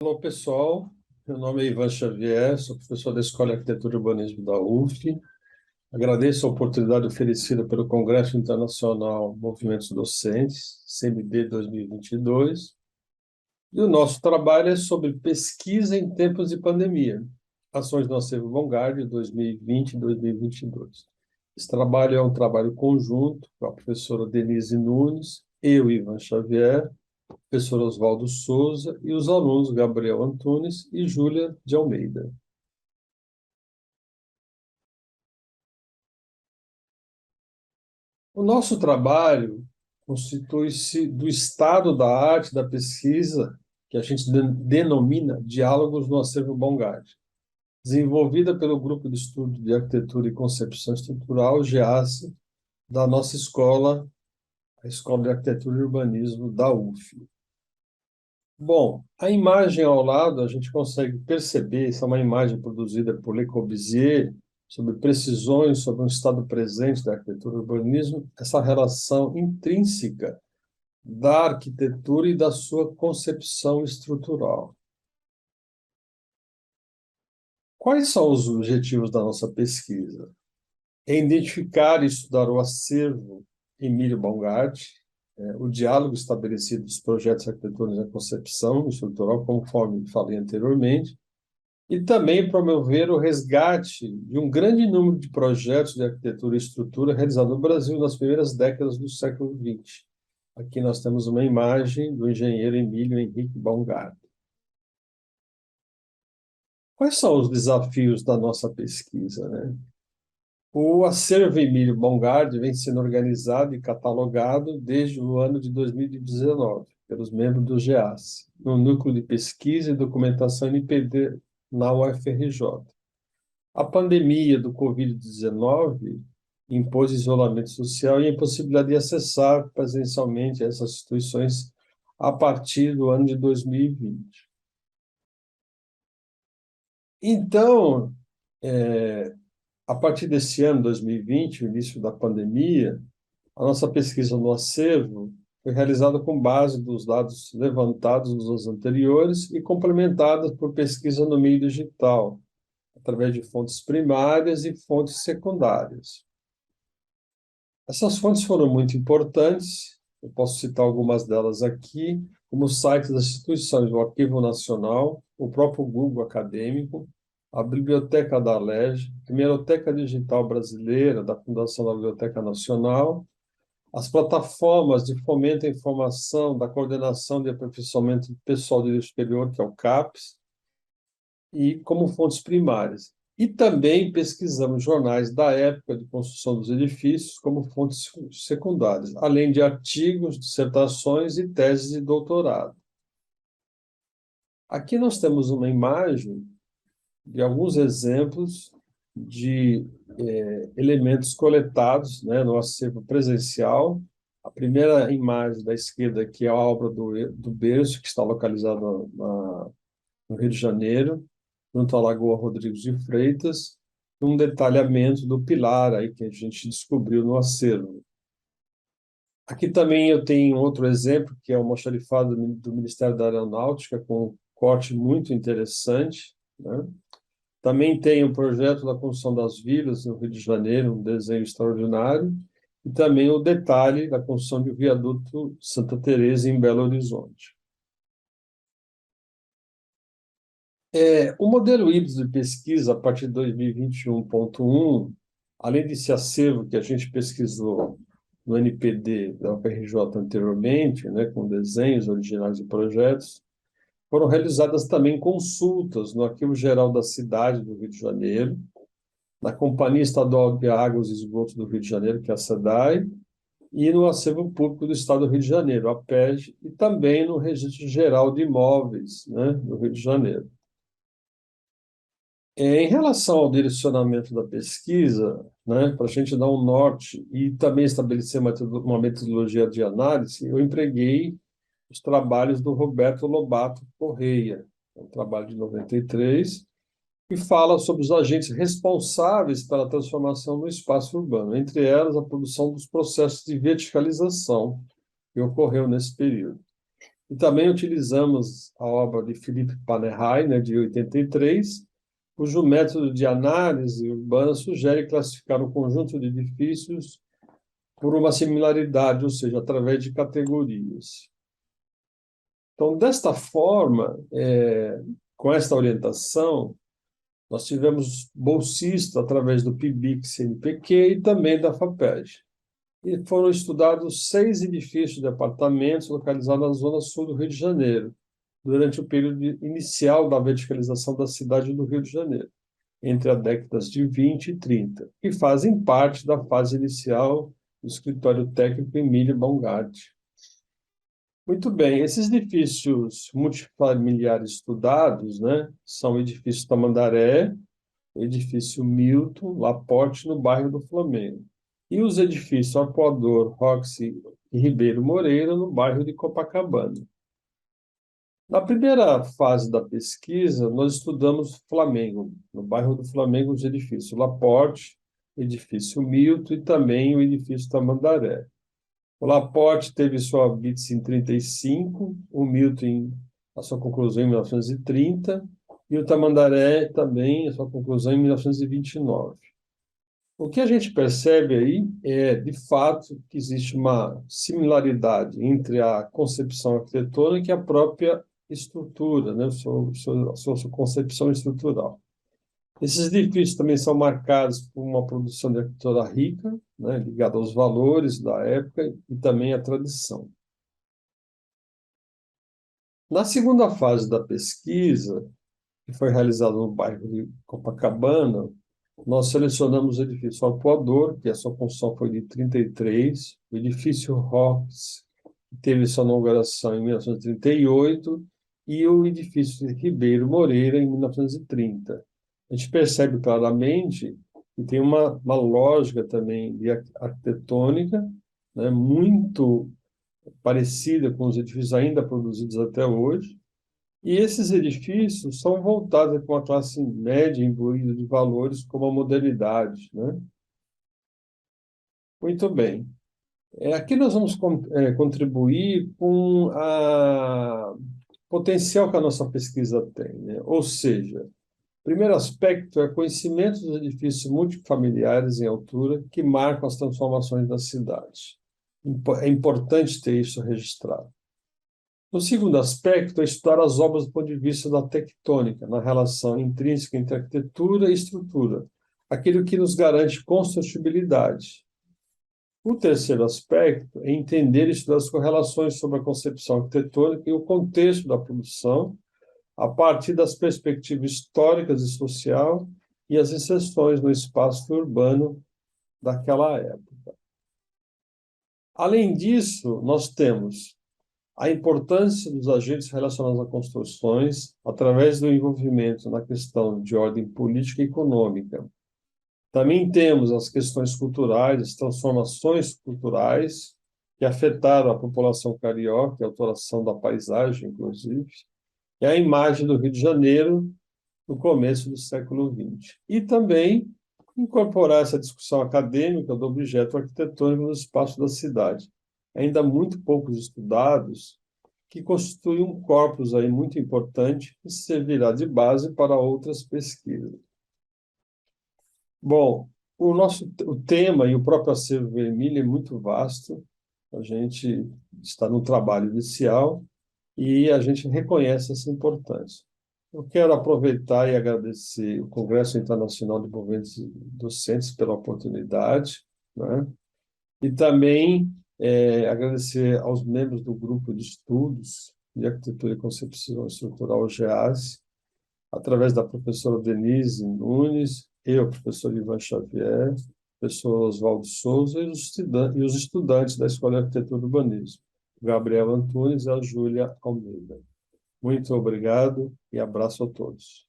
Olá, pessoal. Meu nome é Ivan Xavier, sou professor da Escola de Arquitetura e Urbanismo da UF. Agradeço a oportunidade oferecida pelo Congresso Internacional Movimentos Docentes, CMD 2022. E o nosso trabalho é sobre pesquisa em tempos de pandemia, ações do acervo Vanguard 2020 e 2022. Esse trabalho é um trabalho conjunto com a professora Denise Nunes, eu, Ivan Xavier, professor Oswaldo Souza e os alunos Gabriel Antunes e Júlia de Almeida. O nosso trabalho constitui-se do estado da arte da pesquisa, que a gente denomina Diálogos no Acervo Bongard, desenvolvida pelo Grupo de Estudo de Arquitetura e Concepção Estrutural, GEASE, da nossa escola, a Escola de Arquitetura e Urbanismo da UF. Bom, a imagem ao lado a gente consegue perceber, essa é uma imagem produzida por Le Corbusier, sobre precisões sobre um estado presente da arquitetura e urbanismo, essa relação intrínseca da arquitetura e da sua concepção estrutural. Quais são os objetivos da nossa pesquisa? É identificar e estudar o acervo Emílio Bongard, o diálogo estabelecido dos projetos arquitetônicos na concepção estrutural, conforme falei anteriormente, e também promover o resgate de um grande número de projetos de arquitetura e estrutura realizados no Brasil nas primeiras décadas do século XX. Aqui nós temos uma imagem do engenheiro Emílio Henrique Baumgart. Quais são os desafios da nossa pesquisa, né? O acervo Emílio Baumgart vem sendo organizado e catalogado desde o ano de 2019 pelos membros do GEAS, no Núcleo de Pesquisa e Documentação NPD na UFRJ. A pandemia do Covid-19 impôs isolamento social e a impossibilidade de acessar presencialmente essas instituições a partir do ano de 2020. Então, a partir desse ano, 2020, o início da pandemia, a nossa pesquisa no acervo foi realizada com base dos dados levantados nos anos anteriores e complementada por pesquisa no meio digital, através de fontes primárias e fontes secundárias. Essas fontes foram muito importantes, eu posso citar algumas delas aqui, como os sites das instituições, o Arquivo Nacional, o próprio Google Acadêmico, a Biblioteca da Alerj, a Hemeroteca Digital Brasileira, da Fundação da Biblioteca Nacional, as plataformas de fomento à informação da Coordenação de Aperfeiçoamento do Pessoal de Nível Superior, que é o CAPES, e como fontes primárias. E também pesquisamos jornais da época de construção dos edifícios como fontes secundárias, além de artigos, dissertações e teses de doutorado. Aqui nós temos uma imagem de alguns exemplos de elementos coletados, né, no acervo presencial. A primeira imagem da esquerda aqui é a obra do Berço, que está localizada no Rio de Janeiro, junto à Lagoa Rodrigues de Freitas, um detalhamento do pilar aí que a gente descobriu no acervo. Aqui também eu tenho outro exemplo, que é o almoxarifado do Ministério da Aeronáutica, com um corte muito interessante, né? Também tem o projeto da construção das vilas no Rio de Janeiro, um desenho extraordinário, e também o detalhe da construção de viaduto Santa Teresa em Belo Horizonte. O modelo híbrido de pesquisa, a partir de 2021.1, além desse acervo que a gente pesquisou no NPD da UFRJ anteriormente, né, com desenhos originais de projetos, foram realizadas também consultas no Arquivo Geral da Cidade do Rio de Janeiro, na Companhia Estadual de Águas e Esgotos do Rio de Janeiro, que é a SEDAI, e no Acervo Público do Estado do Rio de Janeiro, a PEG, e também no Registro Geral de Imóveis, né, do Rio de Janeiro. Em relação ao direcionamento da pesquisa, né, para a gente dar um norte e também estabelecer uma metodologia de análise, eu empreguei os trabalhos do Roberto Lobato Correia, um trabalho de 93, que fala sobre os agentes responsáveis pela transformação no espaço urbano, entre elas a produção dos processos de verticalização que ocorreu nesse período. E também utilizamos a obra de Philippe Panerai, né, de 83, cujo método de análise urbana sugere classificar um conjunto de edifícios por uma similaridade, ou seja, através de categorias. Então, desta forma, com esta orientação, nós tivemos bolsistas através do PIBIC-CNPq e também da FAPESP. E foram estudados 6 edifícios de apartamentos localizados na zona sul do Rio de Janeiro, durante o período inicial da verticalização da cidade do Rio de Janeiro, entre as décadas de 20 e 30, que fazem parte da fase inicial do escritório técnico Emílio Baumgart. Muito bem, esses edifícios multifamiliares estudados, né, são o edifício Tamandaré, o edifício Milton, Laporte, no bairro do Flamengo, e os edifícios Arpoador, Roxy e Ribeiro Moreira, no bairro de Copacabana. Na primeira fase da pesquisa, nós estudamos Flamengo, no bairro do Flamengo, os edifícios Laporte, edifício Milton e também o edifício Tamandaré. O Laporte teve sua blitz em 35, o Milton a sua conclusão em 1930 e o Tamandaré também a sua conclusão em 1929. O que a gente percebe aí é, de fato, que existe uma similaridade entre a concepção arquitetônica e a própria estrutura, né? Sua concepção estrutural. Esses edifícios também são marcados por uma produção de arquitetura rica, né, ligada aos valores da época e também à tradição. Na segunda fase da pesquisa, que foi realizada no bairro de Copacabana, nós selecionamos o edifício Arpoador, que a sua construção foi de 33, o edifício Rox, que teve sua inauguração em 1938, e o edifício Ribeiro Moreira, em 1930. A gente percebe claramente que tem uma lógica também de arquitetônica, né, muito parecida com os edifícios ainda produzidos até hoje, e esses edifícios são voltados para uma classe média imbuída de valores como a modernidade, né? Muito bem. Aqui nós vamos contribuir com o potencial que a nossa pesquisa tem, né? Ou seja, o primeiro aspecto é o conhecimento dos edifícios multifamiliares em altura que marcam as transformações da cidade. É importante ter isso registrado. O segundo aspecto é estudar as obras do ponto de vista da tectônica, na relação intrínseca entre arquitetura e estrutura, aquilo que nos garante construtibilidade. O terceiro aspecto é entender e estudar as correlações sobre a concepção arquitetônica e o contexto da produção, a partir das perspectivas históricas e social e as inserções no espaço urbano daquela época. Além disso, nós temos a importância dos agentes relacionados a construções através do envolvimento na questão de ordem política e econômica. Também temos as questões culturais, as transformações culturais que afetaram a população carioca, a alteração da paisagem, inclusive, e a imagem do Rio de Janeiro no começo do século XX. E também incorporar essa discussão acadêmica do objeto arquitetônico no espaço da cidade. Ainda muito poucos estudados, que constitui um corpus aí muito importante que servirá de base para outras pesquisas. Bom, o tema e o próprio acervo Vermelho é muito vasto. A gente está no trabalho inicial e a gente reconhece essa importância. Eu quero aproveitar e agradecer o Congresso Internacional de Movimentos Docentes pela oportunidade, né? E também agradecer aos membros do grupo de estudos de arquitetura e concepção estrutural, o GEAS, através da professora Denise Nunes, eu, professor Ivan Xavier, professor Oswaldo Souza e os estudantes da Escola de Arquitetura e Urbanismo, Gabriel Antunes e a Júlia Almeida. Muito obrigado e abraço a todos.